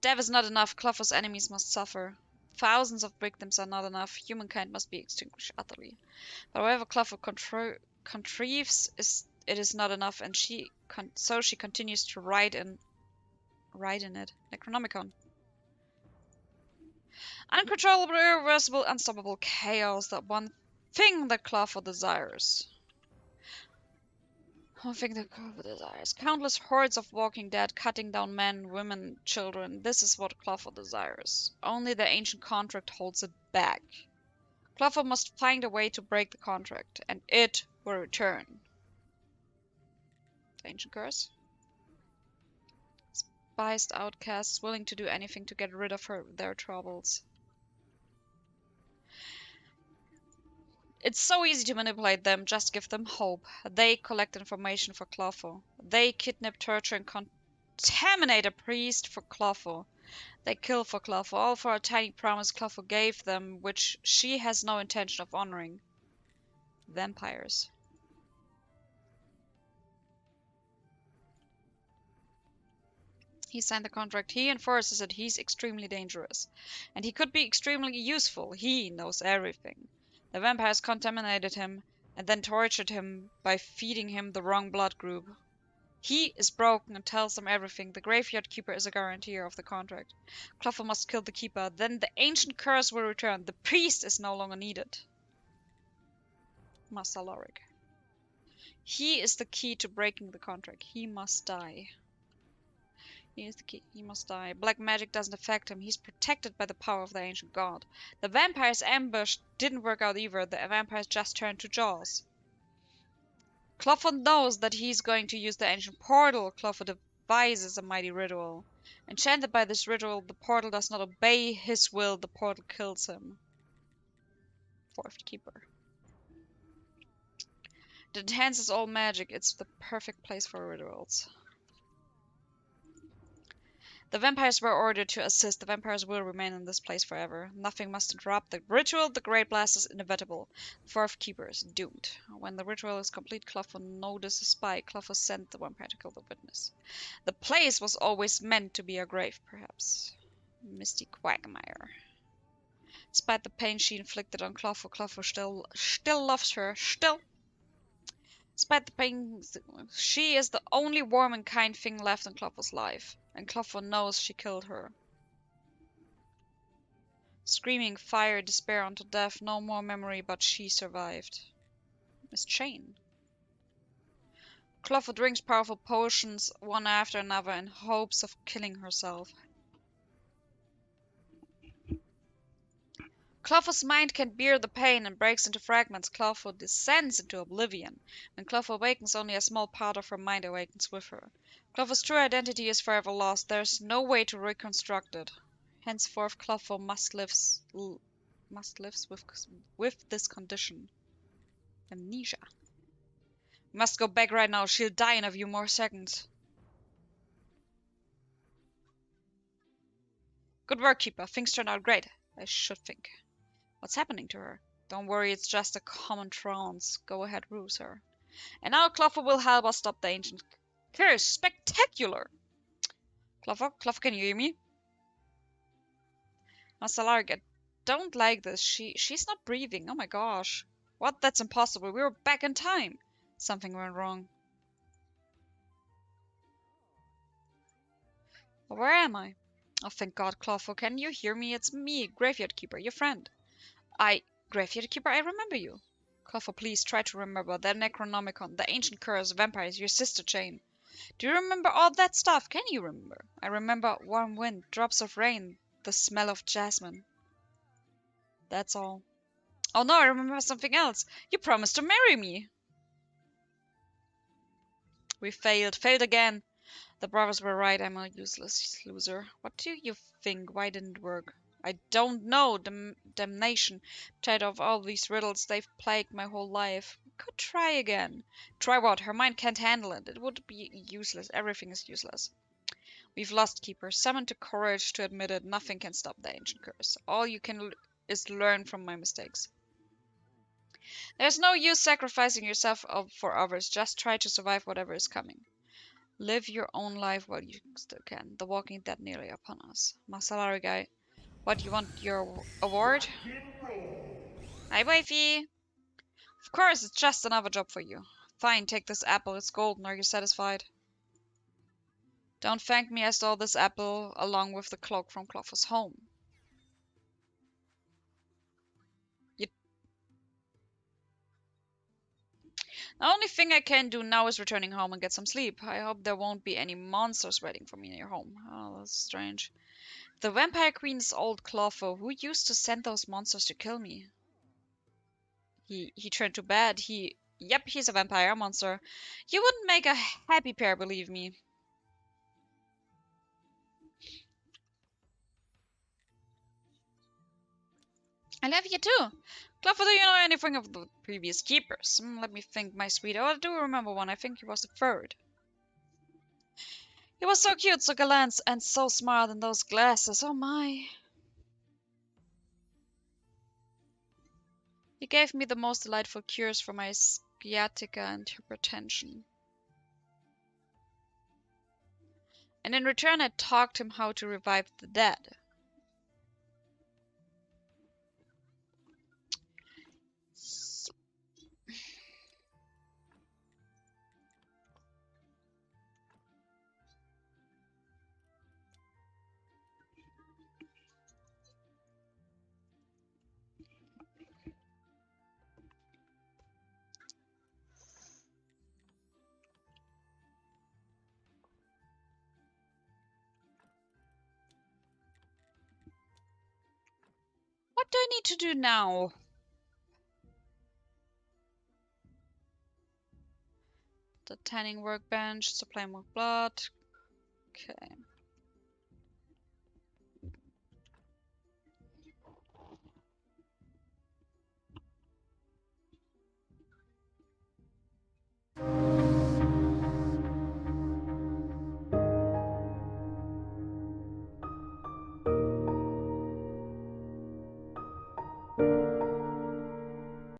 Death is not enough. Clotho's enemies must suffer. Thousands of victims are not enough. Humankind must be extinguished utterly. But however Clotho contrieves, it is not enough, and she continues to write in it. Necronomicon. Uncontrollable, irreversible, unstoppable chaos. That one thing that Clotho desires. One thing that Clotho desires. Countless hordes of walking dead, cutting down men, women, children. This is what Clotho desires. Only the ancient contract holds it back. Clotho must find a way to break the contract, and it will return. The ancient curse. Despised outcasts, willing to do anything to get rid of their troubles. It's so easy to manipulate them, just give them hope. They collect information for Clotho. They kidnap, torture, and contaminate a priest for Clotho. They kill for Clotho, all for a tiny promise Clotho gave them, which she has no intention of honoring. Vampires. He signed the contract. He enforces it. He's extremely dangerous. And he could be extremely useful. He knows everything. The vampires contaminated him and then tortured him by feeding him the wrong blood group. He is broken and tells them everything. The graveyard keeper is a guarantor of the contract. Clotho must kill the keeper. Then the ancient curse will return. The priest is no longer needed. Master Lorik. He is the key to breaking the contract. He must die. He is the key. He must die. Black magic doesn't affect him. He's protected by the power of the ancient god. The vampire's ambush didn't work out either. The vampires just turned to jaws. Clotho knows that he's going to use the ancient portal. Clotho devises a mighty ritual. Enchanted by this ritual, the portal does not obey his will. The portal kills him. Fourth keeper. It enhances all magic. It's the perfect place for rituals. The vampires were ordered to assist. The vampires will remain in this place forever. Nothing must interrupt the ritual. The great blast is inevitable. The fourth keeper is doomed. When the ritual is complete, Clotho notices a spy. Clotho sent the vampire to kill the witness. The place was always meant to be a grave, perhaps. Misty Quagmire. Despite the pain she inflicted on Clotho, Clotho still loves her. Despite the pain, she is the only warm and kind thing left in Clotho's life. And Clotho knows she killed her. Screaming fire, despair unto death, no more memory, but she survived. Miss Chain. Clotho drinks powerful potions one after another in hopes of killing herself. Clotho's mind can bear the pain and breaks into fragments. Clotho descends into oblivion. When Clotho awakens, only a small part of her mind awakens with her. Clotho's true identity is forever lost. There is no way to reconstruct it. Henceforth, Clotho must live with this condition. Amnesia. We must go back right now. She'll die in a few more seconds. Good work, Keeper. Things turned out great. I should think. What's happening to her? Don't worry, it's just a common trance. Go ahead, ruse her. And now Clotho will help us stop the ancient curse. Spectacular! Clotho, can you hear me? Master Lark, I don't like this. She's not breathing. Oh my gosh. What? That's impossible. We were back in time. Something went wrong. Well, where am I? Oh, thank God, Clotho. Can you hear me? It's me, Graveyard Keeper, your friend. Graveyard Keeper, I remember you. Clotho, please try to remember the Necronomicon, the ancient curse, vampires, your sister Jane. Do you remember all that stuff? Can you remember? I remember warm wind, drops of rain, the smell of jasmine. That's all. Oh no, I remember something else. You promised to marry me. We failed. Failed again. The brothers were right. I'm a useless loser. What do you think? Why didn't it work? I don't know. Damnation. Tired of all these riddles. They've plagued my whole life. Could try again. Try what? Her mind can't handle it. It would be useless. Everything is useless. We've lost, Keeper. Summon the courage to admit it. Nothing can stop the ancient curse. All you can is learn from my mistakes. There's no use sacrificing yourself for others. Just try to survive whatever is coming. Live your own life while you still can. The Walking Dead nearly upon us. Masalari guy, what, you want your award? Hi, wifey. Of course, it's just another job for you. Fine, take this apple. It's golden. Are you satisfied? Don't thank me. I stole this apple along with the cloak from Clotho's home. The only thing I can do now is returning home and get some sleep. I hope there won't be any monsters waiting for me near home. Oh, that's strange. The Vampire Queen is old Clotho. Who used to send those monsters to kill me? He turned to bad. Yep, he's a vampire monster. You wouldn't make a happy pair, believe me. I love you too. Clotho, do you know anything of the previous keepers? Let me think, my sweet. Oh, I do remember one. I think he was the third. He was so cute, so gallant, and so smart in those glasses. Oh my. He gave me the most delightful cures for my sciatica and hypertension. And in return, I taught him how to revive the dead. What do I need to do now? The tanning workbench, supply more blood. Okay.